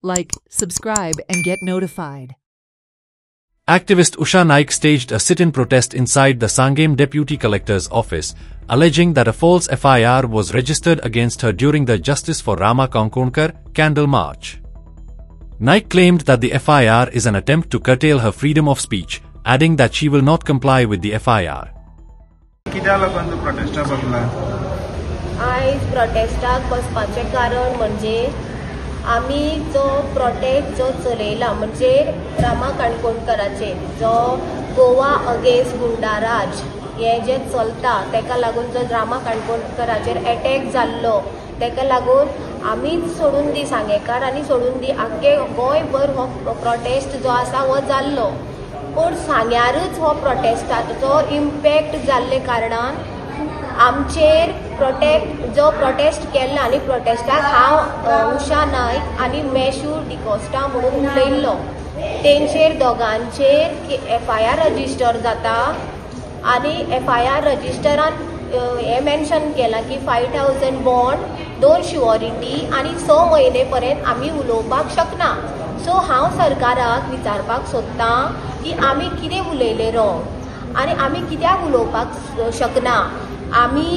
like, subscribe and get notified. Activist Usha Naik staged a sit-in protest inside the Sangam Deputy Collector's office, alleging that a false FIR was registered against her during the Justice for Rama Konkonkar Candle March. Naik claimed that the FIR is an attempt to curtail her freedom of speech, adding that she will not comply with the FIR. आज प्रोटेस्टाक बसपाचें कारण म्हणजे आमी जो prostate जो चलयला म्हणजे रामा काणकोणकराचेर जो Goa against goonda raj हे जे चलता तेका लागून जो रामा काणकोणकराचेर अटॅक जाल्लो तेका लागून आमीच सोडून दी सांगेकार आनी सोडून दी आख्खे गोंयभर हो प्रोटेस्ट जो आसा हो जाल्लो पूण सांग्यारच हो प्रोटेस्टाचो इम्पॅक्ट जाल्ले कारणान आमचेर जो प्रोटेस्ट केल्लो आनी प्रोटेस्टाक हांव उषा नायक आनी मेशू डिकोस्टा म्हणून उलयल्लो तेंचेर दोगांचेर FIR रजिस्टर जाता आनी FIR रजिस्टरान हे मेन्शन केलां की 5000 बॉन्ड 2 शुअरिटी आनी 6 म्हयने पर्यंत आमी उलोवपाक शकना. सो हांव सरकाराक विचारपाक सोदतां की आमी कितें उलयलें रॉंग आनी आमी कित्याक उलोवपाक शकना. आमी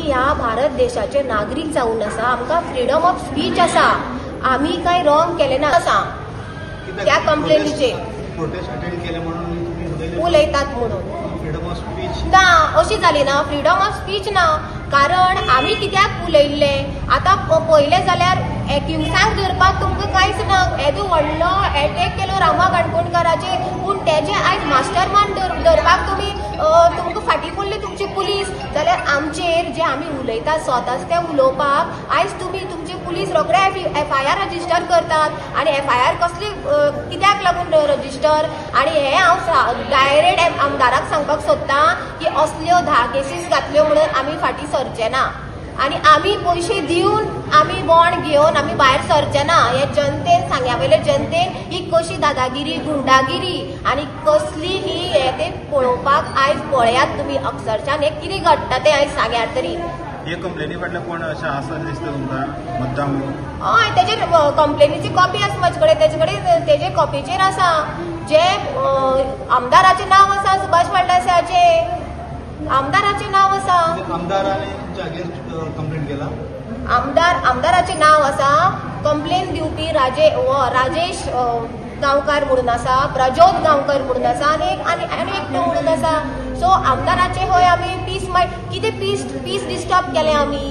ह्या भारत देशाचे नागरीक जावन आसा आमकां फ्रीडम ऑफ स्पीच आसा आमी काय रॉंग केलें ना आसा त्या कंप्लेनीचेर उलयतात म्हणून ना अशी जाली ना फ्रीडम ऑफ स्पीच ना कारण आमी कित्याक उलयल्लें आतां पयलें जाल्यार एक्युजांक धरपाक तुमकां कांयच ना येदो व्हडलो एटॅक केलो रामा काणकोणकराचेर पूण तेजे आयज मास्टर माइंड धरपाक तुमकां फाटीं पडली तुमची पुलीस जाल्यार आमचेर जे आमी उलयतात स्वताच ते उलोवपाक आयज तुमची पुलीस रोखडे FIR रजिस्टर करतात आनी FIR कसली कित्याक लागून रजिस्टर आनी हे हांव डायरेक्ट आमदाराक सांगपाक सोदतां की असल्यो 10 केसीस घातल्यो म्हणून आमी फाटीं सरचे ना आनी आमी पयशे दिवन आमी बॉन्ड घेवन आमी भायर सरचे ना. हे जनतेन सांग्या वयले जनतेन ही कशी दादागिरी गुंडागिरी आनी कसली ही हे ते पळोवपाक आयज पळयात तुमी अक्षरशान हे कितें घडटा ते आयज सांग्यार तरी. हे कंप्लेनी फाटल्यान कोण अशें आसा दिसता तुमकां मुद्दाम हय तेजेर कंप्लेनीची कॉपी आसा म्हाजे कडेन तेजे कडेन तेजे कॉपीचेर आसा जे आमदाराचें नांव आसा सुभाष फळदेसाचें आमदाराचें नांव आसा आमदाराने कंप्लेंट केला आमदाराचें नांव आसा कंप्लेन दिवपी राजेश गांवकार म्हणून आसा प्रज्योत गांवकर म्हणून आसा आनी एकटो म्हणून आसा. सो आमदाराचे हय आमी कितें पीस डिस्टर्ब केलें आमी.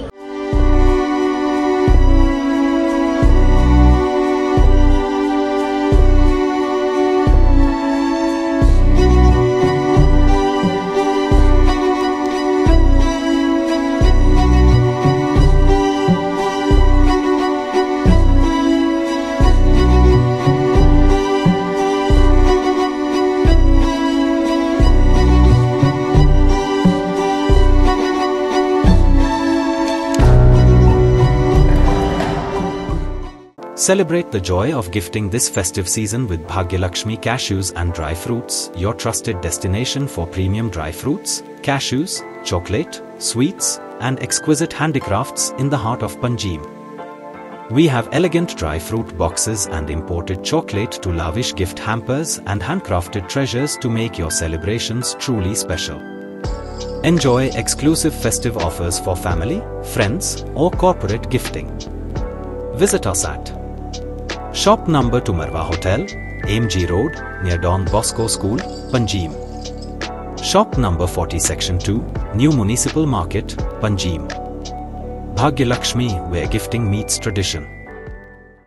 Celebrate the joy of gifting this festive season with Bhagyalakshmi Cashews and Dry Fruits, your trusted destination for premium dry fruits, cashews, chocolate, sweets, and exquisite handicrafts in the heart of Panjim. We have elegant dry fruit boxes and imported chocolate to lavish gift hampers and handcrafted treasures to make your celebrations truly special. Enjoy exclusive festive offers for family, friends, or corporate gifting. Visit us at Shop number to Marwa Hotel, AMG Road, near Don Bosco School, Panjim. Shop number 40 Section 2, New Municipal Market, Panjim. Bhagyalakshmi, where gifting meets tradition.